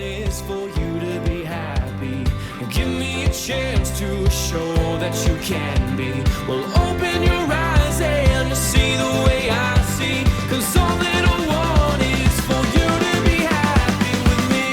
is for you to be happy. Give me a chance to show that you can be. Well, open your eyes and see the way I see. 'Cause all that I want is for you to be happy with me.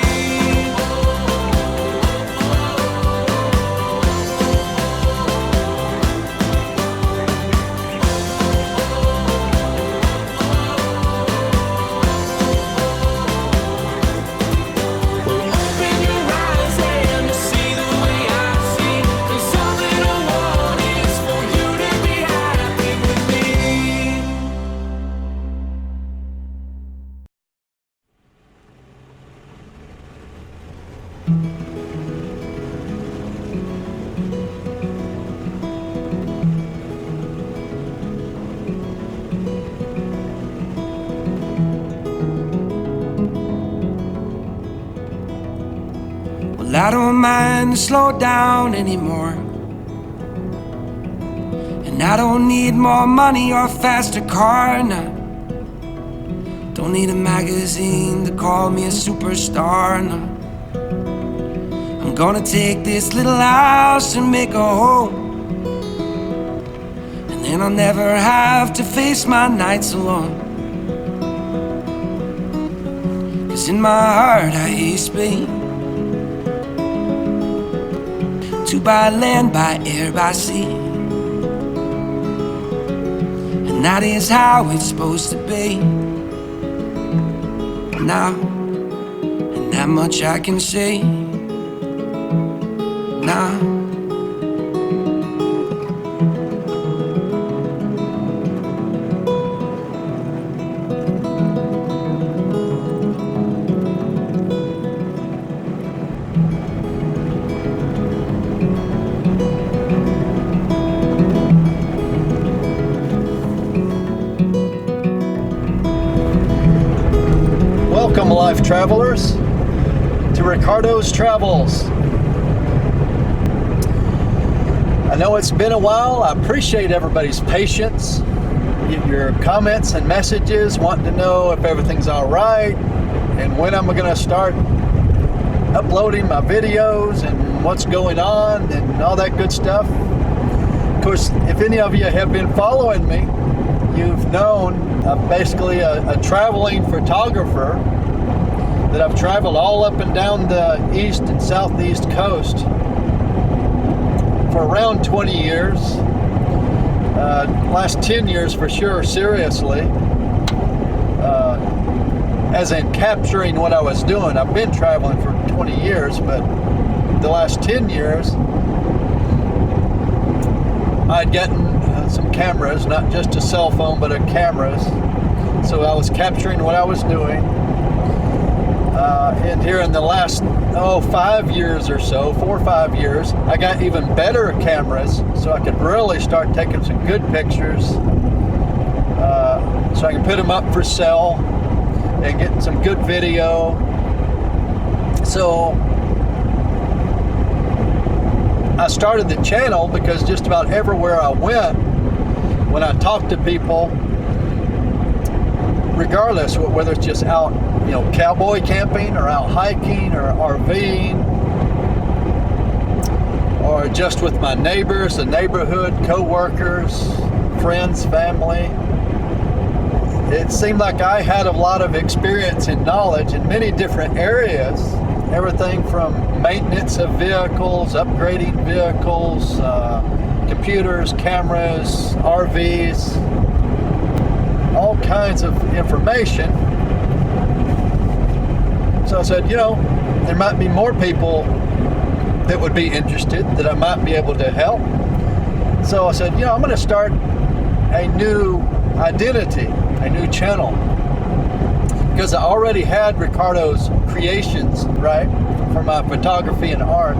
Well, open your eyes and see the way I see. 'Cause all that I want is for you to be happy with me. Well, I don't mind to slow down anymore. And I don't need more money or a faster car now. Don't need a magazine to call me a superstar now. I'm gonna take this little house and make a home. And then I'll never have to face my nights alone. 'Cause in my heart I hate Spain. To by land, by air, by sea. And that is how it's supposed to be. Now, and that much I can say. Now, Welcome, life travelers, to Ricardos Travels. I know it's been a while. I appreciate everybody's patience, your comments and messages, wanting to know if everything's all right and when I'm going to start uploading my videos and what's going on and all that good stuff. Of course, if any of you have been following me, you've known I'm basically a traveling photographer, that I've traveled all up and down the east and southeast coast for around 20 years. Last 10 years for sure, seriously. As in capturing what I was doing. I've been traveling for 20 years, but the last 10 years, I'd gotten some cameras, not just a cell phone, but cameras. So I was capturing what I was doing. And here in the last 5 years or so, 4 or 5 years, I got even better cameras, so I could really start taking some good pictures, so I can put them up for sale and get some good video. So I started the channel because just about everywhere I went, when I talked to people, regardless whether it's just out, cowboy camping or out hiking or RVing, or just with my neighbors, the neighborhood, co-workers, friends, family, it seemed like I had a lot of experience and knowledge in many different areas. Everything from maintenance of vehicles, upgrading vehicles, computers, cameras, RVs, all kinds of information. So I said, there might be more people that would be interested, that I might be able to help. So I said, I'm going to start a new identity, a new channel. Because I already had Ricardo's creations, right, for my photography and art.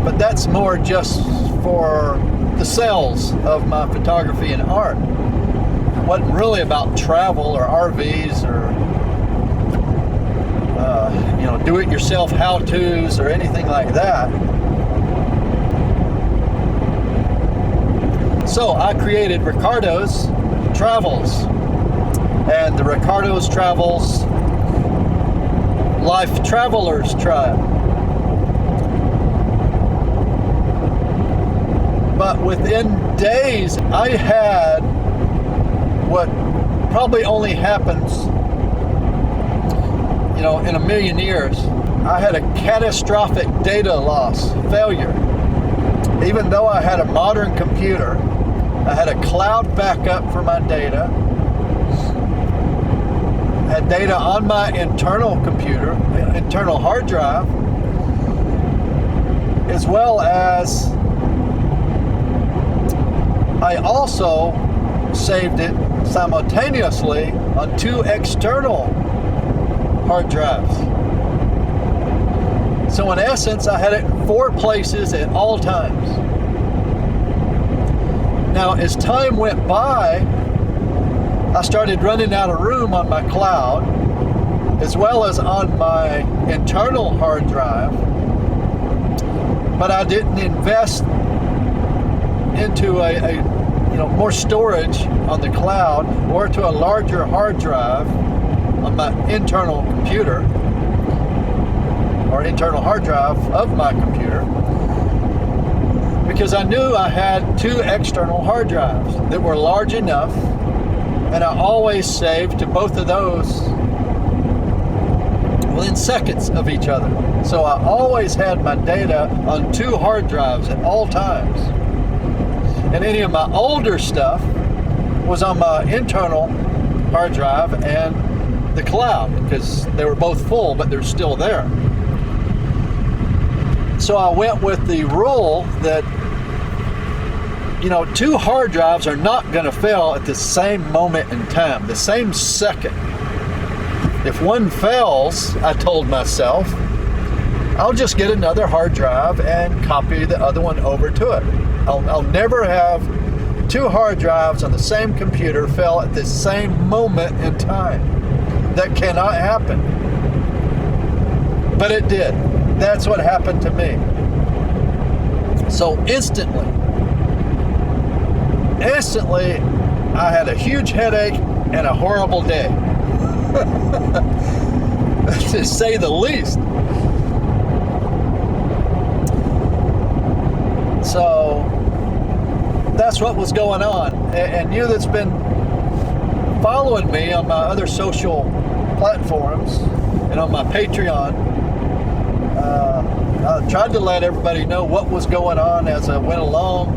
But that's more just for the sales of my photography and art. It wasn't really about travel or RVs or do-it-yourself how-tos or anything like that. So I created Ricardos Travels, and the Ricardos Travels Life Travelers Tribe. But within days, I had what probably only happens, in a million years. I had a catastrophic data loss, failure. Even though I had a modern computer, I had a cloud backup for my data, had data on my internal computer, internal hard drive, as well as I also saved it simultaneously on 2 external hard drives. So in essence, I had it in 4 places at all times. Now, as time went by, I started running out of room on my cloud, as well as on my internal hard drive, but I didn't invest into a more storage on the cloud or to a larger hard drive on my internal computer or internal hard drive of my computer, because I knew I had 2 external hard drives that were large enough, and I always saved to both of those within seconds of each other. So I always had my data on 2 hard drives at all times. And any of my older stuff was on my internal hard drive and the cloud, because they were both full, but they're still there. So I went with the rule that, 2 hard drives are not going to fail at the same moment in time, the same second. If one fails, I told myself, I'll just get another hard drive and copy the other one over to it. I'll never have 2 hard drives on the same computer fail at the same moment in time. That cannot happen. But it did. That's what happened to me. So instantly, I had a huge headache and a horrible day. To say the least. So that's what was going on. And you that's been following me on my other social platforms and on my Patreon, I tried to let everybody know what was going on as I went along,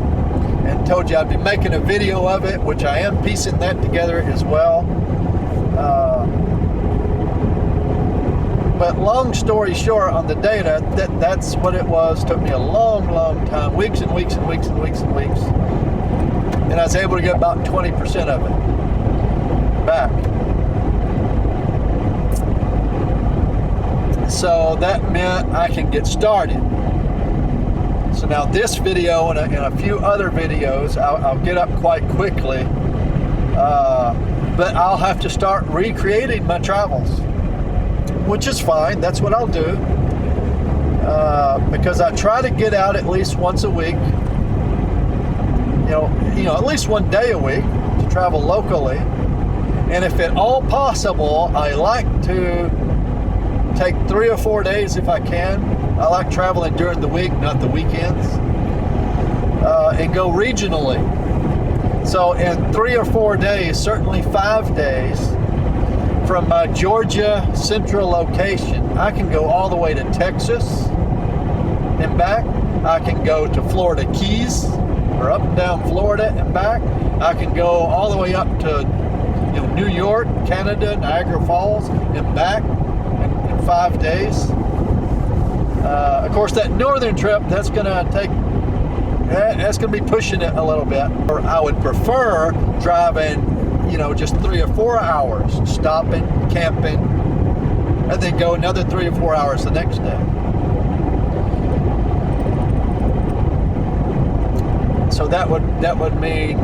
and told you I'd be making a video of it, which I am piecing that together as well. But long story short, on the data, that's what it was. Took me a long time, weeks and weeks and weeks and weeks and weeks. And I was able to get about 20% of it back. So that meant I can get started. So now this video and a few other videos, I'll get up quite quickly. But I'll have to start recreating my travels, which is fine. That's what I'll do. Because I try to get out at least once a week. At least one day a week to travel locally. And if at all possible, I like to take 3 or 4 days if I can. I like traveling during the week, not the weekends. And go regionally. So in 3 or 4 days, certainly 5 days, from my Georgia central location, I can go all the way to Texas and back. I can go to Florida Keys, or up and down Florida and back. I can go all the way up to New York, Canada, Niagara Falls, and back in 5 days. Of course, that northern trip, that's going to be pushing it a little bit. Or I would prefer driving, just 3 or 4 hours, stopping, camping, and then go another 3 or 4 hours the next day. So that would mean,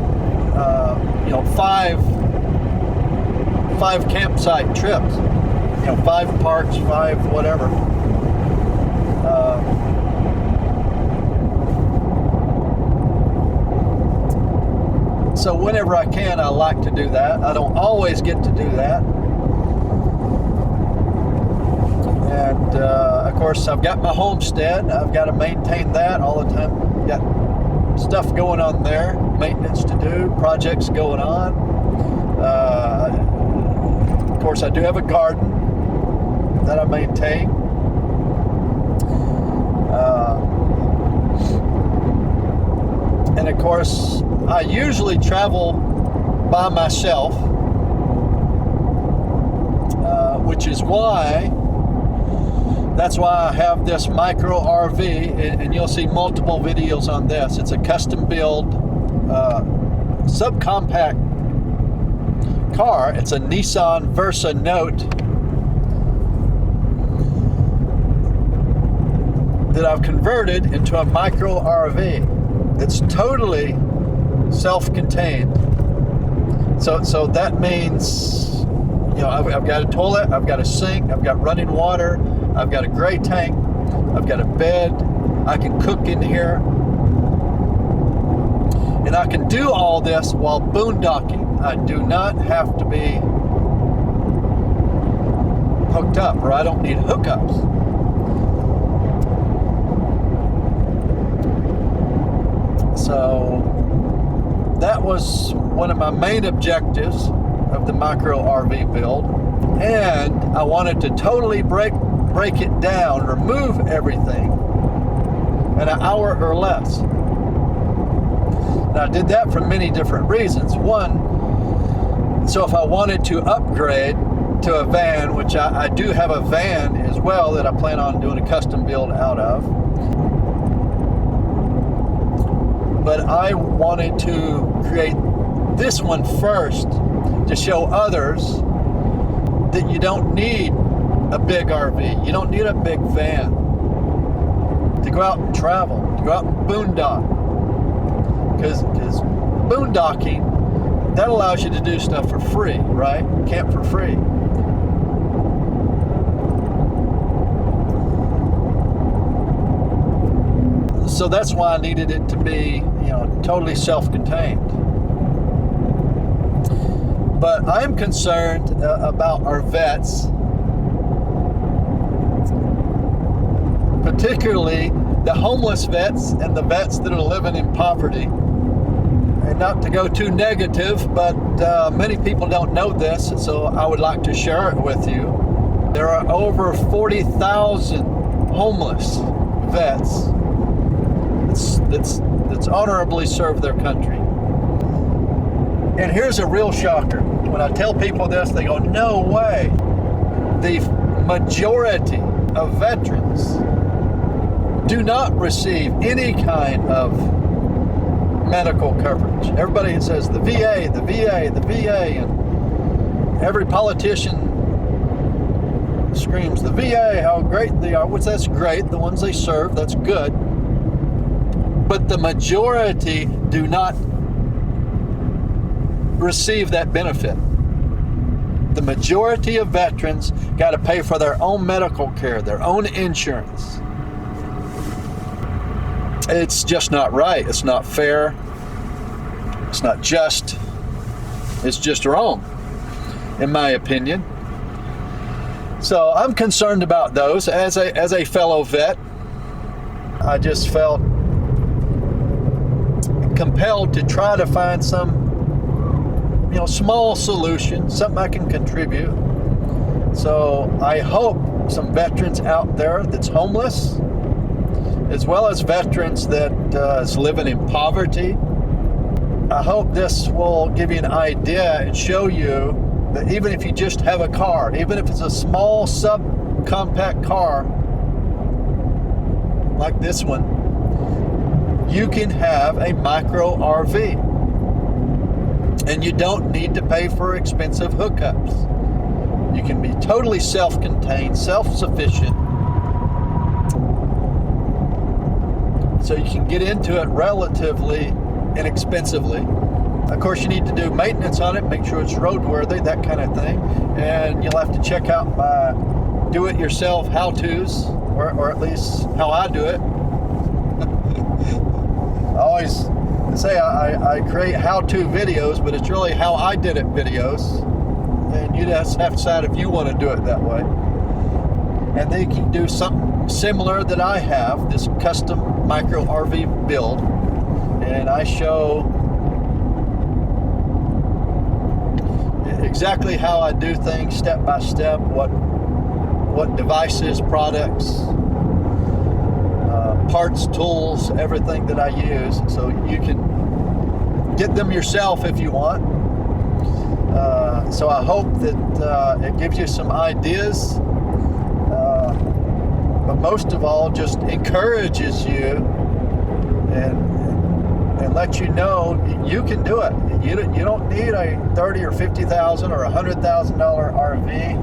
5 campsite trips, 5 parks, 5 whatever. So whenever I can, I like to do that. I don't always get to do that. course, I've got my homestead. I've got to maintain that all the time. Got stuff going on there, maintenance to do, projects going on. Of course, I do have a garden that I maintain. And of course, I usually travel by myself, which is why, that's why I have this micro RV, and you'll see multiple videos on this. It's a custom build subcompact car. It's a Nissan Versa Note that I've converted into a micro RV. It's totally self-contained. So that means, you know, I've got a toilet, I've got a sink, I've got running water, I've got a gray tank, I've got a bed, I can cook in here. And I can do all this while boondocking. I do not have to be hooked up, or I don't need hookups. So that was one of my main objectives of the micro RV build, and I wanted to totally break it down, remove everything in an hour or less. And I did that for many different reasons. One, so if I wanted to upgrade to a van, which I do have a van as well that I plan on doing a custom build out of, but I wanted to create this one first to show others that you don't need a big RV, you don't need a big van to go out and travel, to go out and boondock. Because boondocking, that allows you to do stuff for free, right? Camp for free. So that's why I needed it to be, you know, totally self-contained. But I'm concerned about our vets, particularly the homeless vets and the vets that are living in poverty. And not to go too negative, but many people don't know this, so I would like to share it with you. There are over 40,000 homeless vets that's honorably served their country. And here's a real shocker. When I tell people this, they go, no way. The majority of veterans do not receive any kind of medical coverage. Everybody says the VA, the VA, the VA, and every politician screams the VA, how great they are, which that's great. The ones they serve, that's good. But the majority do not receive that benefit. The majority of veterans got to pay for their own medical care, their own insurance. It's just not right. It's not fair. It's not just. It's just wrong, in my opinion. So I'm concerned about those. As a fellow vet, I just felt compelled to try to find some, you know, small solution, something I can contribute. So I hope some veterans out there that's homeless, as well as veterans that is living in poverty, I hope this will give you an idea and show you that even if you just have a car, even if it's a small subcompact car like this one, you can have a micro RV. And you don't need to pay for expensive hookups. You can be totally self-contained, self-sufficient. So you can get into it relatively inexpensively. Of course, you need to do maintenance on it, make sure it's roadworthy, that kind of thing. And you'll have to check out my do-it-yourself how-tos, or at least how I do it. I always say I create how-to videos, but it's really how I did it videos. And you just have to decide if you want to do it that way. and they can do something similar that I have, this custom micro RV build. And I show exactly how I do things step by step, what devices, products, parts, tools, everything that I use, so you can get them yourself if you want. So I hope that it gives you some ideas, but most of all just encourages you and let you know you can do it. You don't need a $30,000 or $50,000 or $100,000 RV.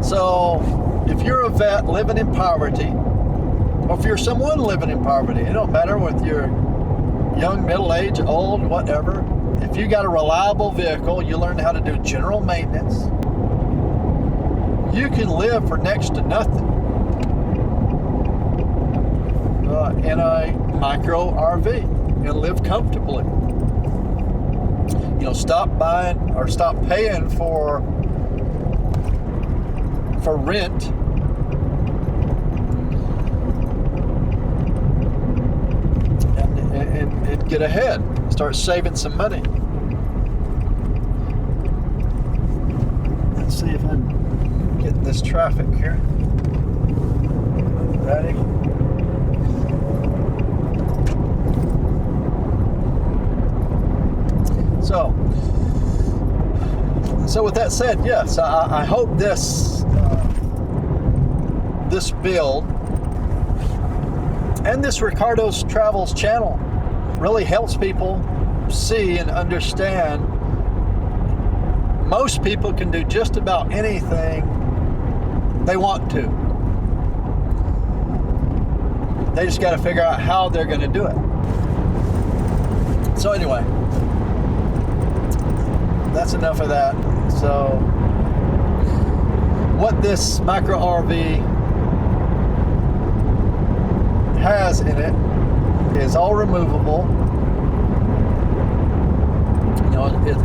So if you're a vet living in poverty, or if you're someone living in poverty, it don't matter whether you're young, middle-aged, old, whatever. If you got a reliable vehicle, you learn how to do general maintenance, you can live for next to nothing in a micro RV and live comfortably. Stop buying or stop paying for rent, and get ahead. Start saving some money. Let's see if I can get this traffic here. Ready? So with that said, yes, I hope this build and this Ricardos Travels channel really helps people see and understand most people can do just about anything they want to. They just got to figure out how they're going to do it. So anyway, that's enough of that. So what this micro RV has in it is all removable.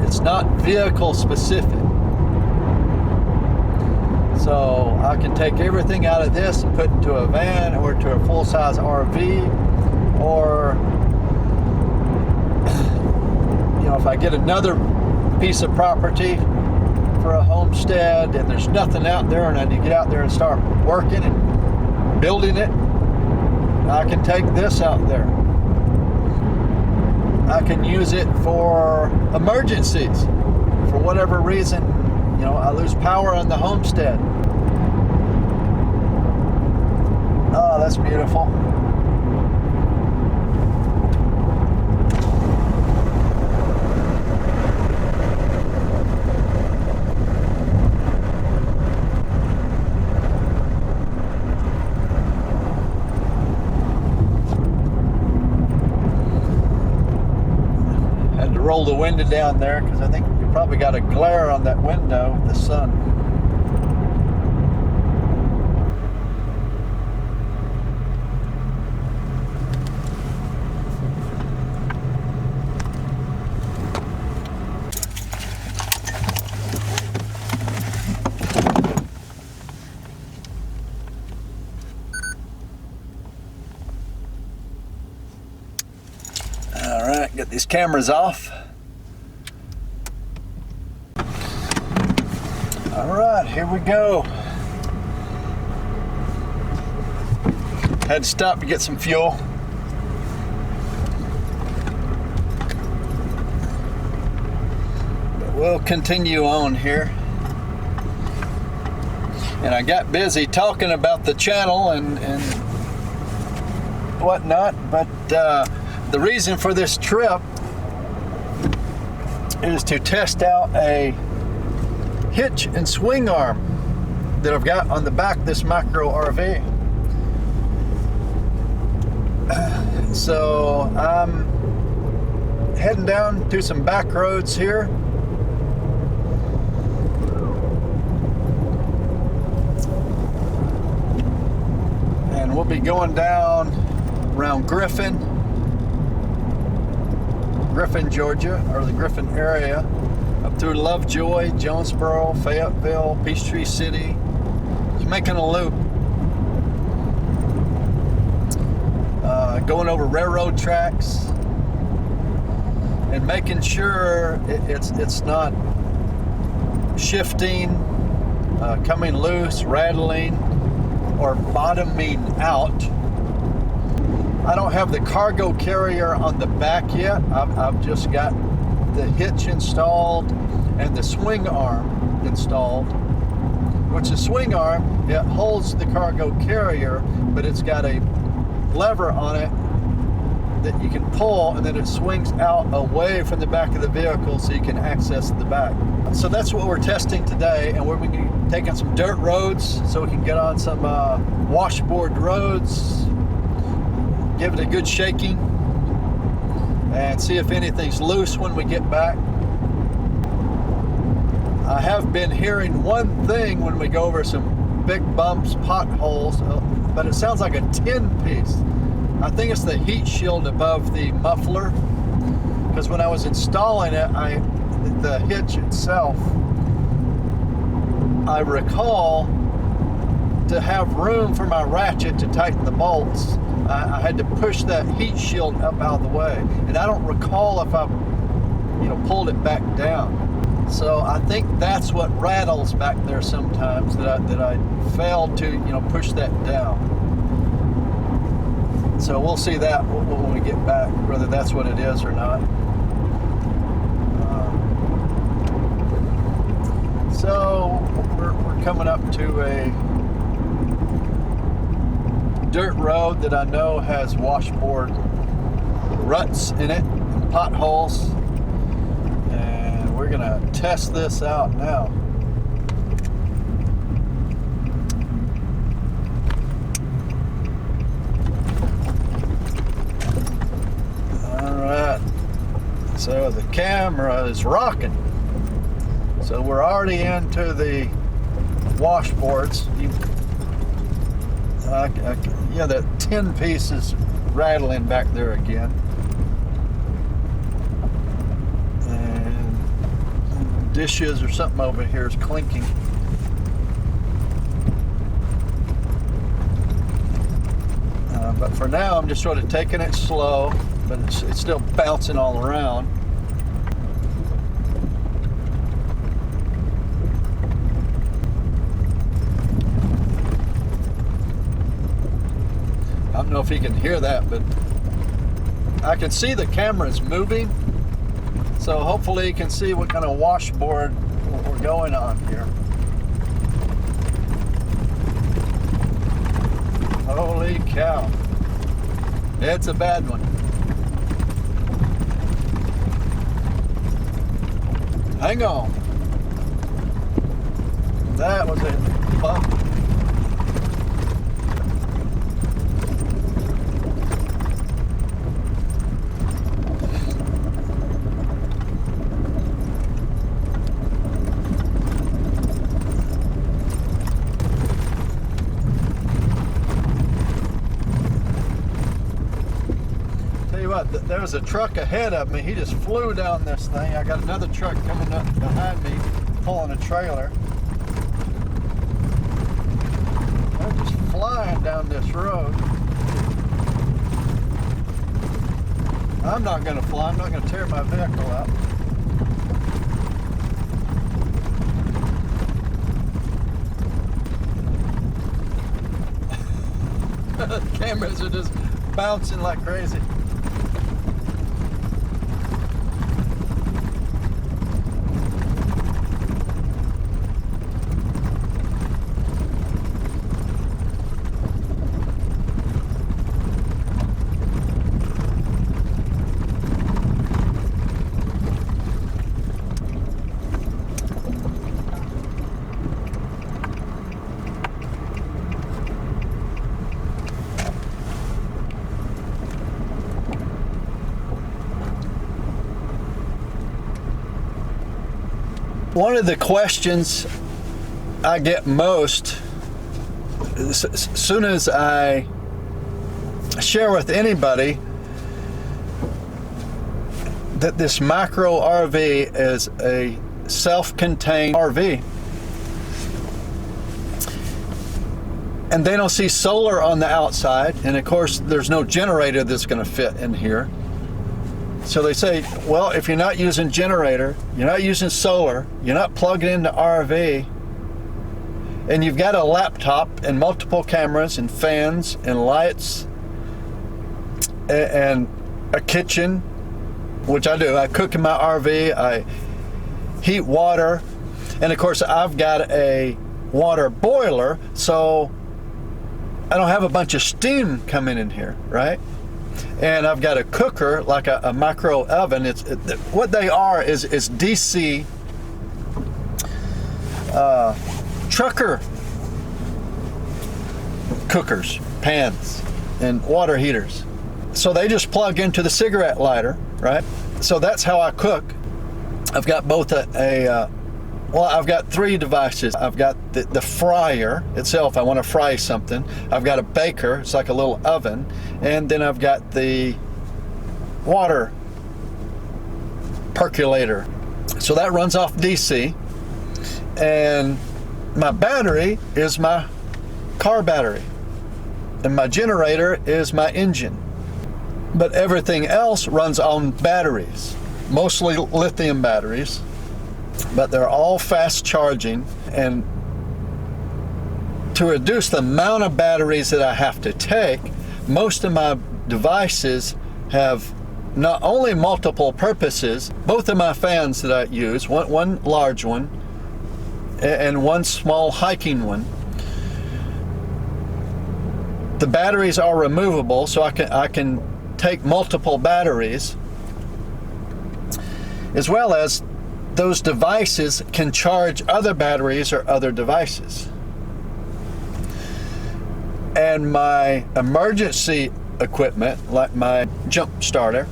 It's not vehicle specific. So I can take everything out of this and put it into a van or to a full-size RV, or if I get another piece of property for a homestead and there's nothing out there and I need to get out there and start working and building it, I can take this out there. I can use it for emergencies. For whatever reason, I lose power on the homestead. Oh, that's beautiful. Roll the window down there because I think you probably got a glare on that window with the sun. All right, get these cameras off. All right, here we go. Had to stop to get some fuel. But we'll continue on here. And I got busy talking about the channel and whatnot, but the reason for this trip is to test out a hitch and swing arm that I've got on the back of this micro RV. So I'm heading down to some back roads here. And we'll be going down around Griffin Griffin, Georgia, or the Griffin area, up through Lovejoy, Jonesboro, Fayetteville, Peachtree City, just making a loop. Going over railroad tracks and making sure it's not shifting, coming loose, rattling, or bottoming out. I don't have the cargo carrier on the back yet. I've just got the hitch installed and the swing arm installed, which the swing arm, it holds the cargo carrier, but it's got a lever on it that you can pull, and then it swings out away from the back of the vehicle so you can access the back. So that's what we're testing today, and we're going to be taking some dirt roads so we can get on some washboard roads, give it a good shaking, and see if anything's loose when we get back. I have been hearing one thing when we go over some big bumps, potholes, but it sounds like a tin piece. I think it's the heat shield above the muffler, because when I was installing it, the hitch itself, I recall to have room for my ratchet to tighten the bolts, I had to push that heat shield up out of the way, and I don't recall if I pulled it back down. So I think that's what rattles back there sometimes, that I failed to push that down. So we'll see that when we get back, whether that's what it is or not. So we're coming up to a dirt road that I know has washboard ruts in it, and potholes, and we're gonna test this out now. So the camera is rocking. So we're already into the washboards. Yeah, that tin piece is rattling back there again. And dishes or something over here is clinking. But for now, I'm just sort of taking it slow, but it's still bouncing all around. I don't know if you can hear that, but I can see the camera's moving, so hopefully you can see what kind of washboard we're going on here. Holy cow. It's a bad one. Hang on. That was a bump. There was a truck ahead of me. He just flew down this thing. I got another truck coming up behind me, pulling a trailer. They're just flying down this road. I'm not going to fly. I'm not going to tear my vehicle up. The cameras are just bouncing like crazy. One of the questions I get most, as soon as I share with anybody that this micro RV is a self-contained RV. And they don't see solar on the outside, and of course there's no generator that's going to fit in here. So they say, well, if you're not using generator, you're not using solar, you're not plugging into RV, and you've got a laptop and multiple cameras and fans and lights and a kitchen, which I do. I cook in my RV, I heat water, and of course I've got a water boiler, so I don't have a bunch of steam coming in here, right? And I've got a cooker, like a micro oven. What they are is DC trucker cookers, pans, and water heaters. So they just plug into the cigarette lighter, right? So that's how I cook. I've got both well, I've got three devices. I've got the fryer itself. I want to fry something. I've got a baker. It's like a little oven. And then I've got the water percolator. So that runs off DC. And my battery is my car battery. And my generator is my engine. But everything else runs on batteries, mostly lithium batteries. But they're all fast charging, and to reduce the amount of batteries that I have to take, most of my devices have not only multiple purposes. Both of my fans that I use, one large one and one small hiking one, the batteries are removable, so I can take multiple batteries, as well as those devices can charge other batteries or other devices. And my emergency equipment, like my jump starter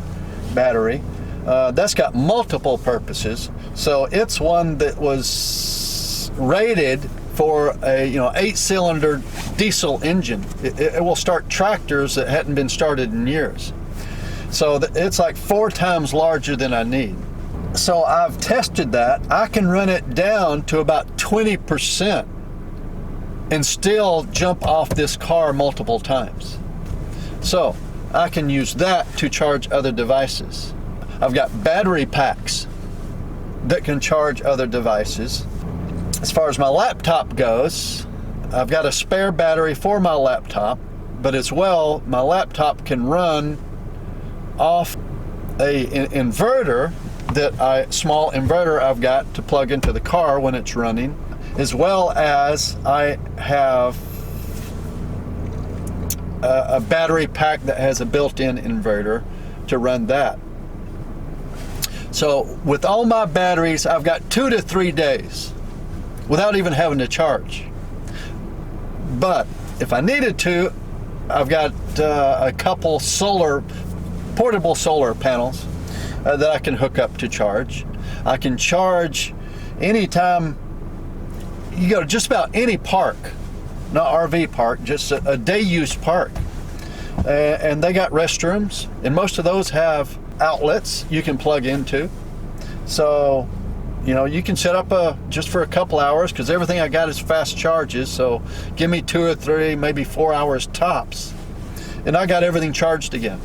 battery, that's got multiple purposes. So it's one that was rated for a 8-cylinder diesel engine. It will start tractors that hadn't been started in years. So it's like 4 times larger than I need. So I've tested that. I can run it down to about 20% and still jump off this car multiple times. So I can use that to charge other devices. I've got battery packs that can charge other devices. As far as my laptop goes, I've got a spare battery for my laptop, but as well, my laptop can run off a inverter small inverter I've got to plug into the car when it's running, as well as I have a battery pack that has a built-in inverter to run that. So with all my batteries, I've got 2 to 3 days without even having to charge. But if I needed to, I've got a couple portable solar panels that I can hook up to charge. I can charge anytime you go to just about any park, not RV park, just a day use park. And they got restrooms, and most of those have outlets you can plug into. So, you can set up just for a couple hours, because everything I got is fast charges. So give me 2 or 3, maybe 4 hours tops, and I got everything charged again.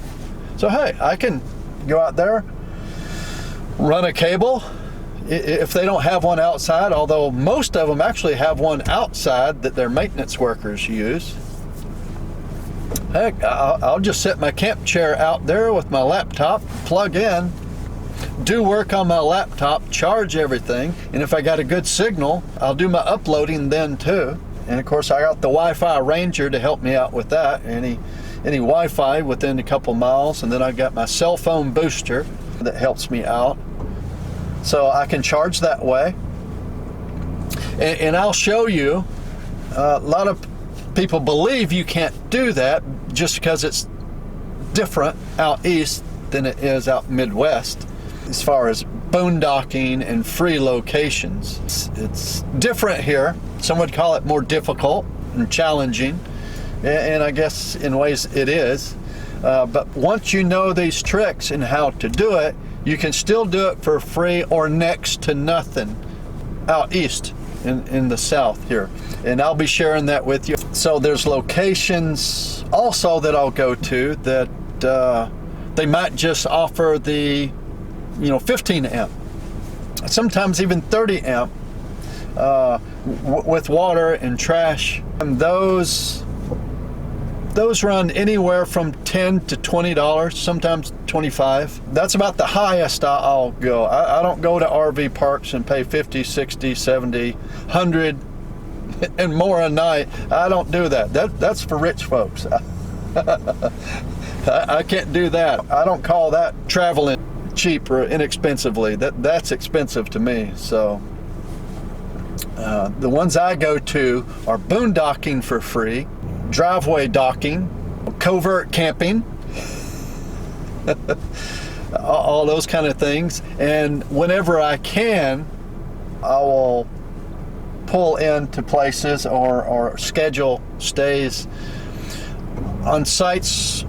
So hey, I can go out there, run a cable. If they don't have one outside, although most of them actually have one outside that their maintenance workers use. Heck, I'll just set my camp chair out there with my laptop, plug in, do work on my laptop, charge everything, and if I got a good signal, I'll do my uploading then too. And of course I got the Wi-Fi Ranger to help me out with that, any Wi-Fi within a couple miles, and then I got my cell phone booster that helps me out. So I can charge that way. And I'll show you, a lot of people believe you can't do that just because it's different out east than it is out Midwest as far as boondocking and free locations. It's different here. Some would call it more difficult and challenging, and I guess in ways it is. But once you know these tricks and how to do it, you can still do it for free or next to nothing out east in the south here. And I'll be sharing that with you. So there's locations also that I'll go to that they might just offer the 15 amp, sometimes even 30 amp with water and trash. And those run anywhere from $10 to $20, sometimes $25. That's about the highest I'll go. I don't go to RV parks and pay $50, $60, $70, $100 and more a night. I don't do that. That's for rich folks. I can't do that. I don't call that traveling cheap or inexpensively. That's expensive to me. So the ones I go to are boondocking for free, driveway docking, covert camping, all those kind of things. And whenever I can, I will pull into places or schedule stays on sites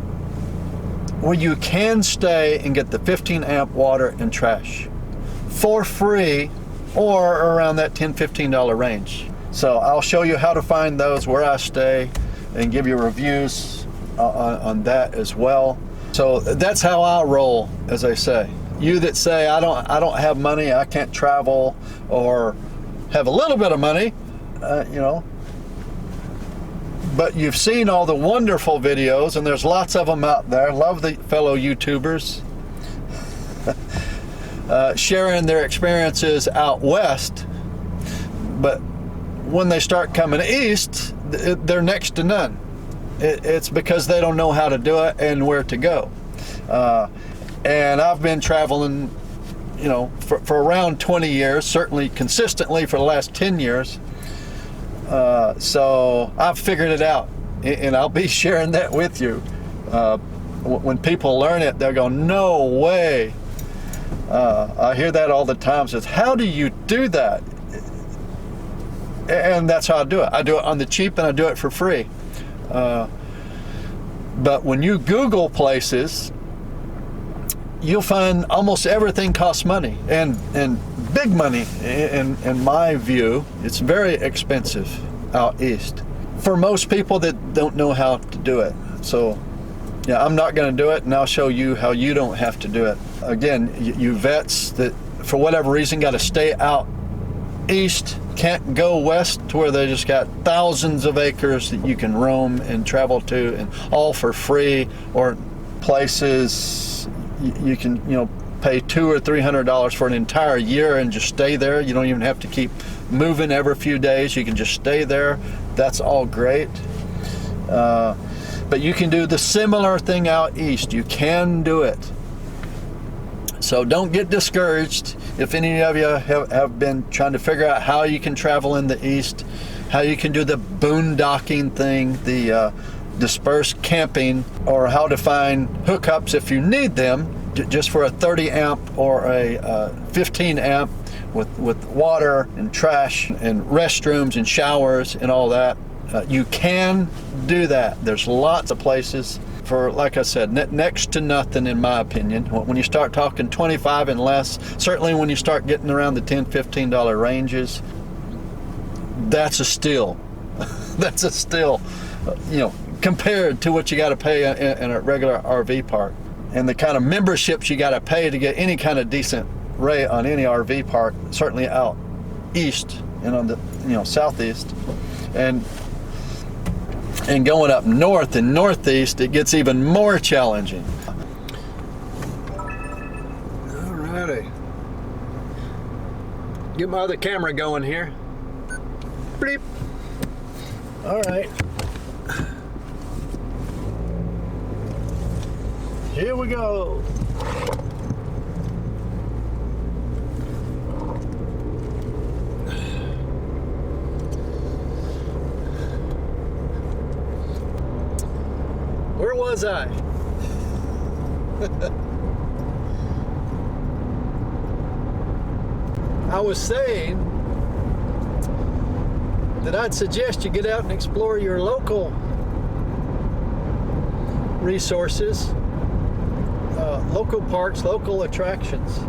where you can stay and get the 15 amp water and trash for free or around that $10, $15 range. So I'll show you how to find those, where I stay, and give you reviews on that as well. So that's how I roll, as I say. You that say I don't have money, I can't travel, or have a little bit of money, but you've seen all the wonderful videos, and there's lots of them out there. Love the fellow YouTubers sharing their experiences out west, but when they start coming east, they're next to none. It's because they don't know how to do it and where to go. And I've been traveling, for around 20 years, certainly consistently for the last 10 years. So I've figured it out, and I'll be sharing that with you. When people learn it, they'll go, no way. I hear that all the time. Says, how do you do that? And that's how I do it. I do it on the cheap, and I do it for free. But when you Google places, you'll find almost everything costs money, and big money. In my view, it's very expensive out east for most people that don't know how to do it. So yeah, I'm not going to do it, and I'll show you how you don't have to do it. Again, you vets that for whatever reason got to stay out east, can't go west to where they just got thousands of acres that you can roam and travel to, and all for free, or places you can pay $200 or $300 for an entire year and just stay there. You don't even have to keep moving every few days. You can just stay there. That's all great. But you can do the similar thing out east. You can do it. So don't get discouraged if any of you have been trying to figure out how you can travel in the east, how you can do the boondocking thing, the dispersed camping, or how to find hookups if you need them, just for a 30 amp or a 15 amp with water and trash and restrooms and showers and all that. You can do that. There's lots of places for, like I said, next to nothing, in my opinion. When you start talking 25 and less, certainly when you start getting around the $10, $15 ranges, that's a steal. That's a steal, compared to what you got to pay in a regular RV park, and the kind of memberships you got to pay to get any kind of decent rate on any RV park, certainly out east and on the southeast, and going up north and northeast, it gets even more challenging. Alrighty, get my other camera going here. Bleep. All right. Here we go. Where was I? I was saying that I'd suggest you get out and explore your local resources, local parks, local attractions.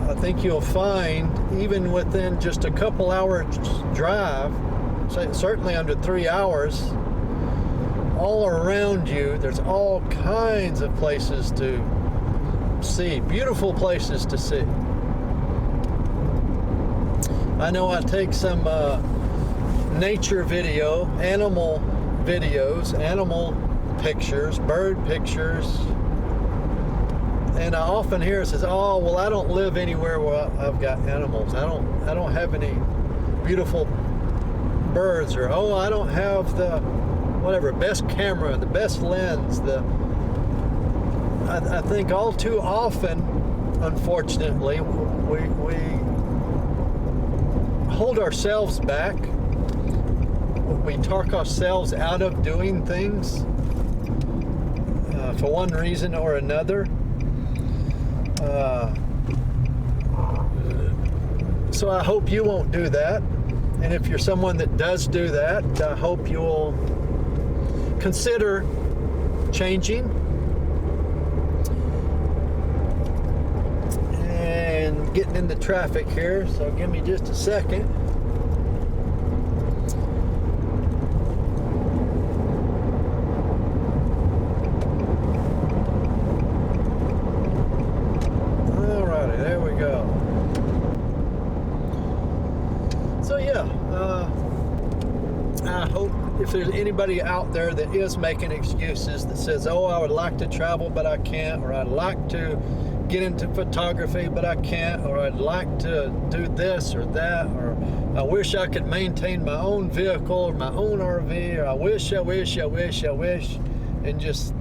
I think you'll find, even within just a couple hours drive, certainly under 3 hours, all around you, there's all kinds of places to see, beautiful places to see. I know I take some nature video, animal videos, animal pictures, bird pictures, and I often hear it says, "Oh, well, I don't live anywhere where I've got animals. I don't have any beautiful birds," or "Oh, I don't have the whatever best camera, the best lens." I think all too often, unfortunately, we hold ourselves back. We talk ourselves out of doing things for one reason or another. So I hope you won't do that. And if you're someone that does do that, I hope you'll consider changing and getting into traffic here. So give me just a second. Alrighty, there we go. So yeah, I hope if there's anybody out there that is making excuses that says, "Oh, I would like to travel but I can't," or "I'd like to get into photography but I can't," or "I'd like to do this or that," or "I wish I could maintain my own vehicle or my own RV," or "I wish," and just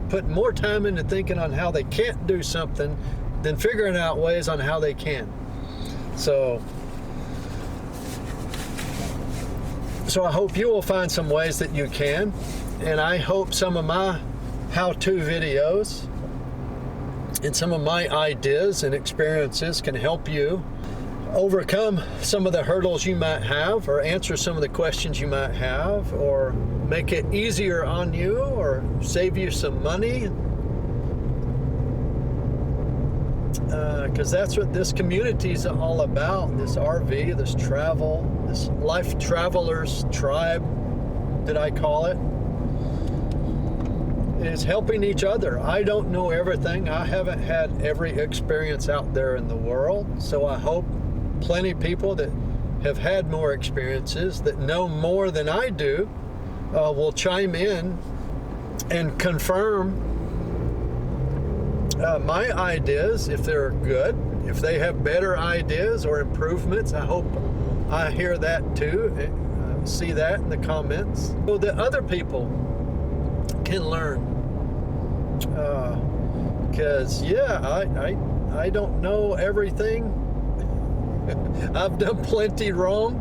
put more time into thinking on how they can't do something than figuring out ways on how they can. So I hope you will find some ways that you can, and I hope some of my how-to videos and some of my ideas and experiences can help you overcome some of the hurdles you might have, or answer some of the questions you might have, or make it easier on you, or save you some money. Because that's what this community is all about, this RV, this travel, this life travelers tribe that I call it, is helping each other. I don't know everything. I haven't had every experience out there in the world, so I hope plenty of people that have had more experiences, that know more than I do, will chime in and confirm my ideas if they're good. If they have better ideas or improvements, I hope I hear that too, see that in the comments, so that other people can learn. Because I don't know everything. I've done plenty wrong.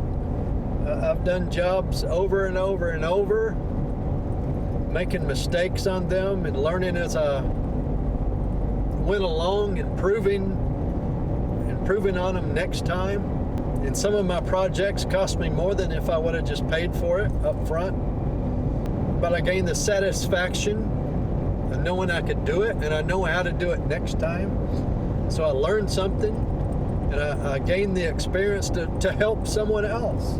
I've done jobs over and over and over, making mistakes on them and learning as I went along, and improving on them next time. And some of my projects cost me more than if I would have just paid for it up front. But I gained the satisfaction of knowing I could do it, and I know how to do it next time. So I learned something, and I gained the experience to help someone else.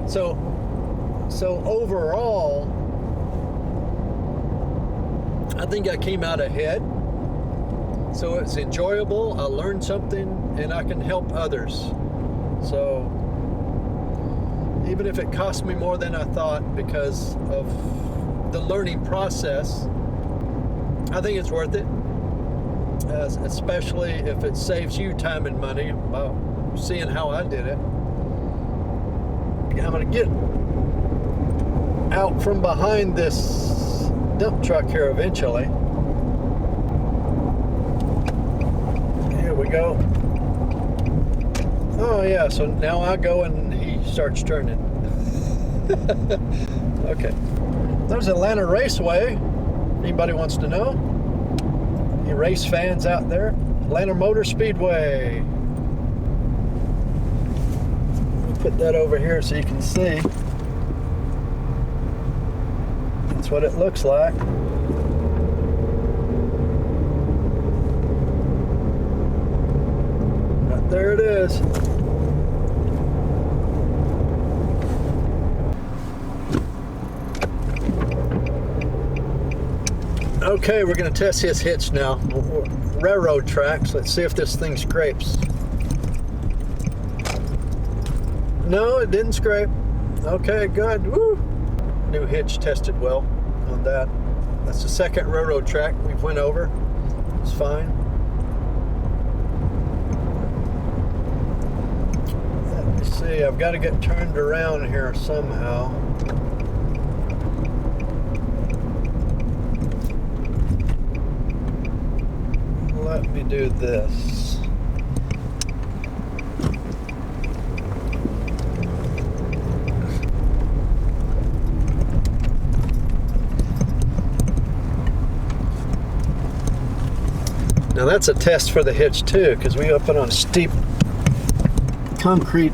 So overall, I think I came out ahead. So it's enjoyable, I learned something, and I can help others. So even if it cost me more than I thought because of the learning process, I think it's worth it, especially if it saves you time and money by seeing how I did it. I'm going to get out from behind this dump truck here eventually. Here we go. Oh yeah, so now I go and he starts turning. Okay. There's Atlanta Raceway. Anybody wants to know? Any race fans out there? Atlanta Motor Speedway. Put that over here so you can see. That's what it looks like. But there it is. Okay, we're going to test his hitch now. Railroad tracks. Let's see if this thing scrapes. No, it didn't scrape. Okay, good. Woo! New hitch tested well on that. That's the second railroad track we've went over. It's fine. Let me see. I've got to get turned around here somehow. Let me do this. Now that's a test for the hitch too, because we open on steep concrete.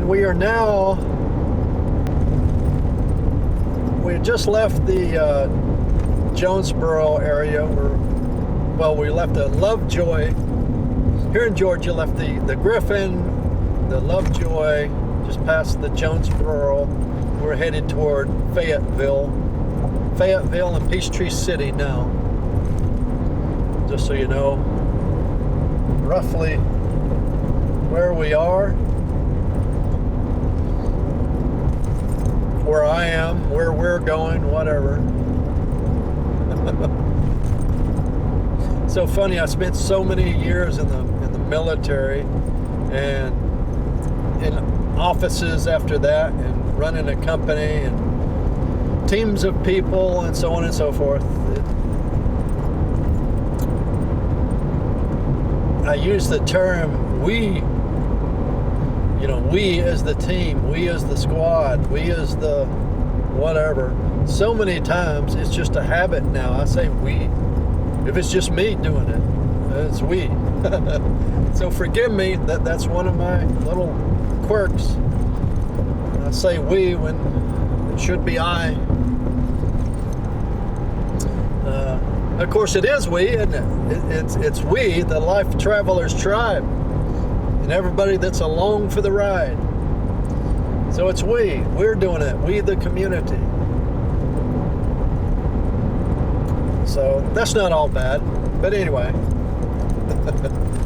We are now, we just left the Jonesboro area, we left the Lovejoy, here in Georgia, left the Griffin, the Lovejoy, just past the Jonesboro. We're headed toward Fayetteville and Peachtree City now, just so you know roughly where we are. Where I am, where we're going, whatever. So funny, I spent so many years in the military and in offices after that, and running a company and teams of people and so on and so forth. I use the term we. You know, we as the team, we as the squad, we as the whatever. So many times it's just a habit now. I say we. If it's just me doing it, it's we. So forgive me, that's one of my little quirks. I say we when it should be I. Of course it is we, isn't it? It's we, the Life Travelers Tribe. And everybody that's along for the ride. So it's we're doing it, we the community. So that's not all bad, but anyway.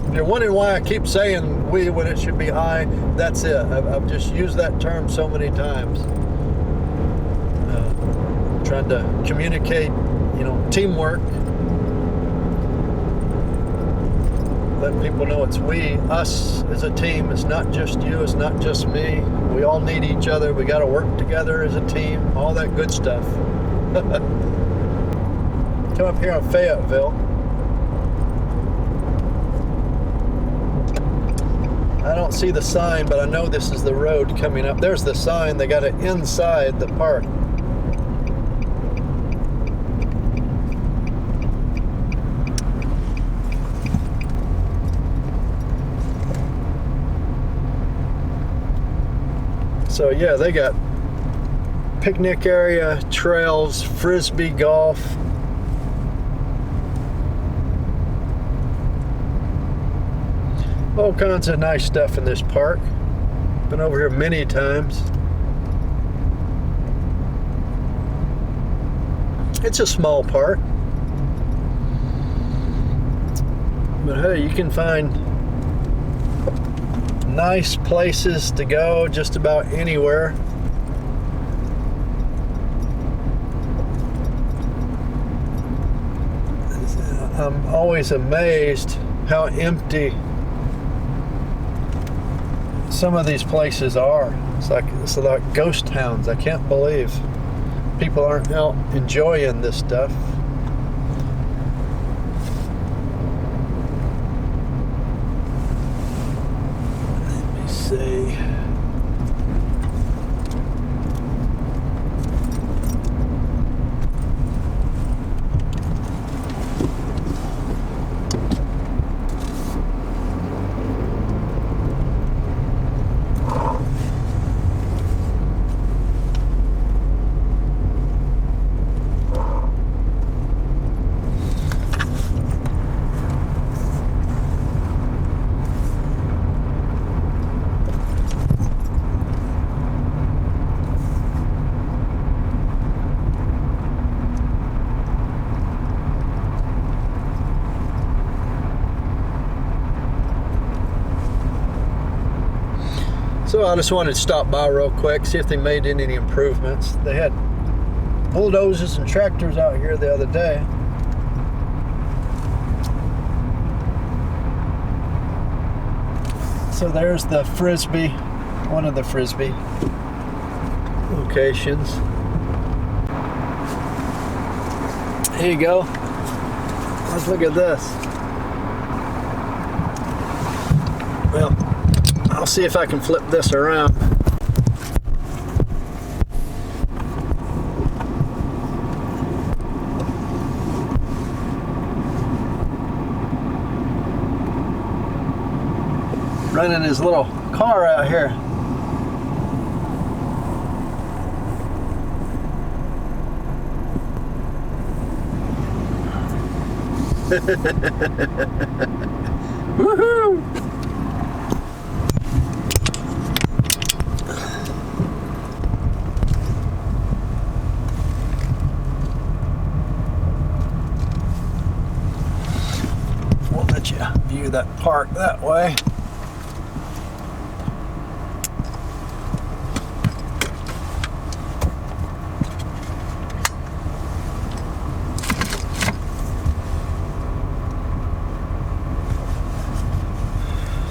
If you're wondering why I keep saying we when it should be I, that's it. I've just used that term so many times. Trying to communicate, teamwork. Let people know it's we, us as a team. It's not just you, it's not just me. We all need each other. We got to work together as a team, all that good stuff. Come up here on Fayetteville. I don't see the sign, but I know this is the road coming up. There's the sign. They got it inside the park. So yeah, they got picnic area, trails, frisbee golf. All kinds of nice stuff in this park. Been over here many times. It's a small park, but hey, you can find nice places to go just about anywhere. I'm always amazed how empty some of these places are. It's like ghost towns. I can't believe people aren't out enjoying this stuff. See. So I just wanted to stop by real quick, see if they made any improvements. They had bulldozers and tractors out here the other day. So there's the Frisbee, one of the Frisbee locations. Here you go. Let's look at this. Well, I'll see if I can flip this around. Running his little car out here. Woohoo! We'll let you view that park that way.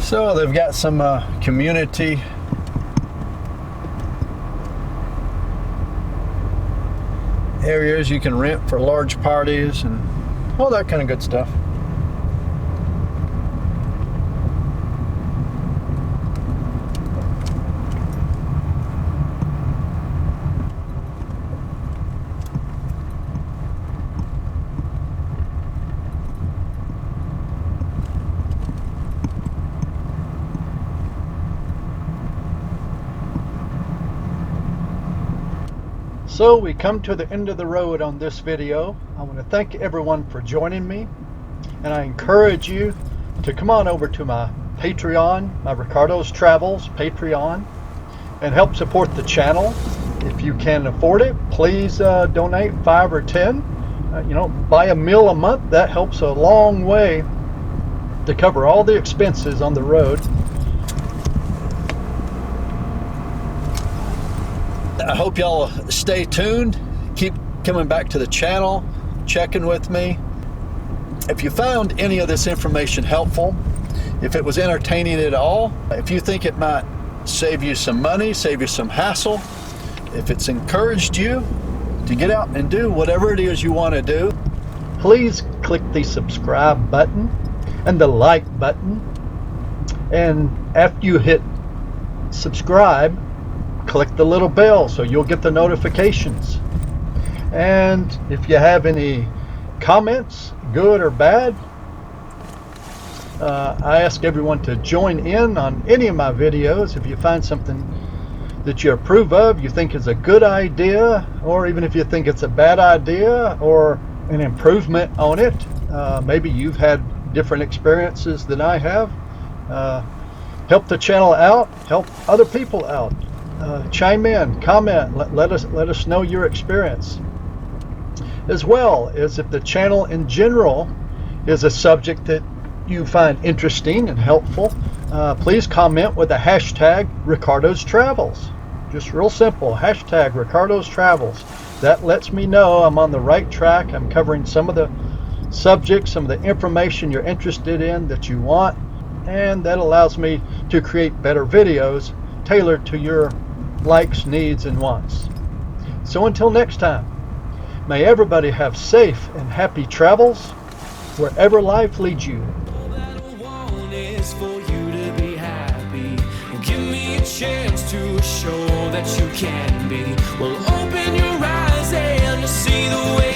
So they've got some community areas you can rent for large parties and all that kind of good stuff. So we come to the end of the road on this video. I want to thank everyone for joining me, and I encourage you to come on over to my Patreon, my Ricardos Travels Patreon, and help support the channel. If you can afford it, please donate 5 or 10. Buy a meal a month. That helps a long way to cover all the expenses on the road. I hope y'all stay tuned, keep coming back to the channel, checking with me. If you found any of this information helpful, if it was entertaining at all, if you think it might save you some money, save you some hassle, if it's encouraged you to get out and do whatever it is you want to do, please click the subscribe button and the like button. And after you hit subscribe, click the little bell so you'll get the notifications. And if you have any comments, good or bad, I ask everyone to join in on any of my videos. If you find something that you approve of, you think is a good idea, or even if you think it's a bad idea or an improvement on it, maybe you've had different experiences than I have, help the channel out, help other people out. Chime in, comment, let us know your experience, as well as if the channel in general is a subject that you find interesting and helpful. Please comment with the hashtag Ricardos Travels. Just real simple, hashtag Ricardos Travels. That lets me know I'm on the right track. I'm covering some of the subjects, some of the information you're interested in that you want, and that allows me to create better videos tailored to your likes, needs, and wants. So until next time, may everybody have safe and happy travels wherever life leads you. All that I want is for you to be happy. Give me a chance to show that you can be. Well, open your eyes and see the way